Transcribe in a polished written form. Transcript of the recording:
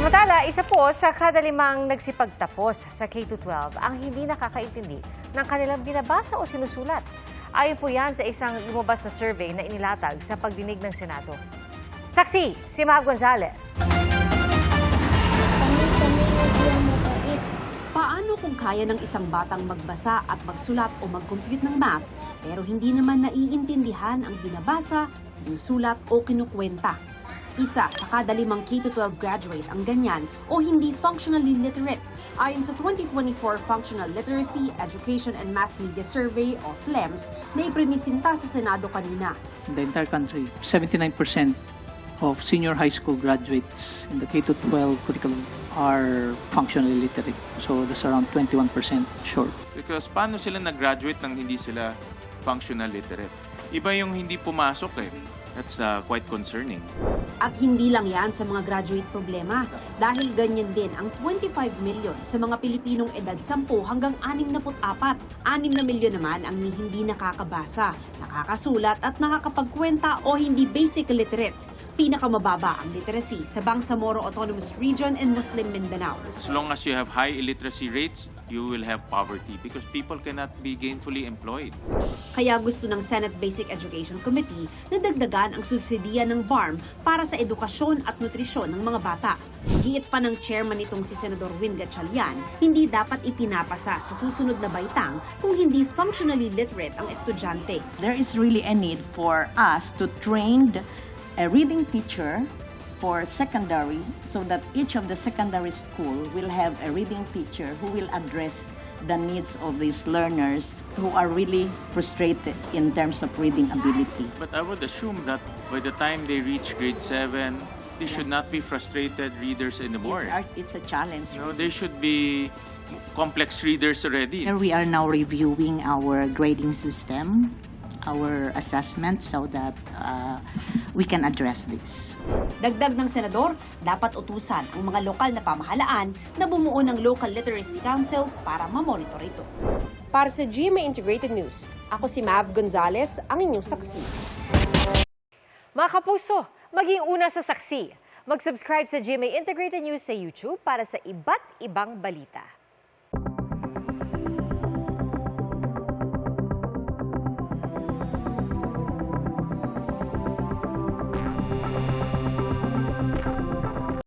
Samantala, isa po sa kada 5 nagsipagtapos sa K-12 ang hindi nakakaintindi ng kanilang binabasa o sinusulat. Ayon po yan sa isang lumabas na survey na inilatag sa pagdinig ng Senado. Saksi, si Mav Gonzales. Paano kung kaya ng isang batang magbasa at magsulat o mag-compute ng math, pero hindi naman naiintindihan ang binabasa, sinusulat o kinukwenta? Isa sa kada 5 K-12 graduate ang ganyan o hindi functionally literate. Ayon sa 2024 Functional Literacy, Education and Mass Media Survey o FLEMS na iprinisinta sa Senado kanina. In the entire country, 79% of senior high school graduates in the K-12 curriculum are functionally literate. So that's around 21% short. Because paano sila nag-graduate nang hindi sila functional literate? Iba yung hindi pumasok eh. That's quite concerning. At hindi lang yan sa mga graduate problema dahil ganyan din ang 25 million sa mga Pilipinong edad 10 hanggang 64. 6 na milyon naman ang hindi nakakabasa, nakakasulat at nakakapagkwenta o hindi basic literate. Pinakamababa ang literacy sa Bangsamoro Autonomous Region and Muslim Mindanao. As long as you have high illiteracy rates, you will have poverty because people cannot be gainfully employed. Kaya gusto ng Senate Basic Education Committee na dagdagan ang subsidiya ng BARM para sa edukasyon at nutrisyon ng mga bata. Giit pa ng chairman nitong si Senador Win Gatchalian, hindi dapat ipinapasa sa susunod na baitang kung hindi functionally literate ang estudyante. There is really a need for us to train a reading teacher for secondary so that each of the secondary school will have a reading teacher who will address the needs of these learners who are really frustrated in terms of reading ability. But I would assume that by the time they reach grade 7, they should not be frustrated readers anymore. It's a challenge. You know, they should be complex readers already. Here we are now reviewing our grading system, our assessment, so that we can address this. Dagdag ng senador, dapat utusan ang mga lokal na pamahalaan na bumuo ng local literacy councils para mamonitor ito. Para sa GMA Integrated News, ako si Mav Gonzales, ang inyong saksi. Mga kapuso, maging una sa saksi. Mag-subscribe sa GMA Integrated News sa YouTube para sa iba't ibang balita.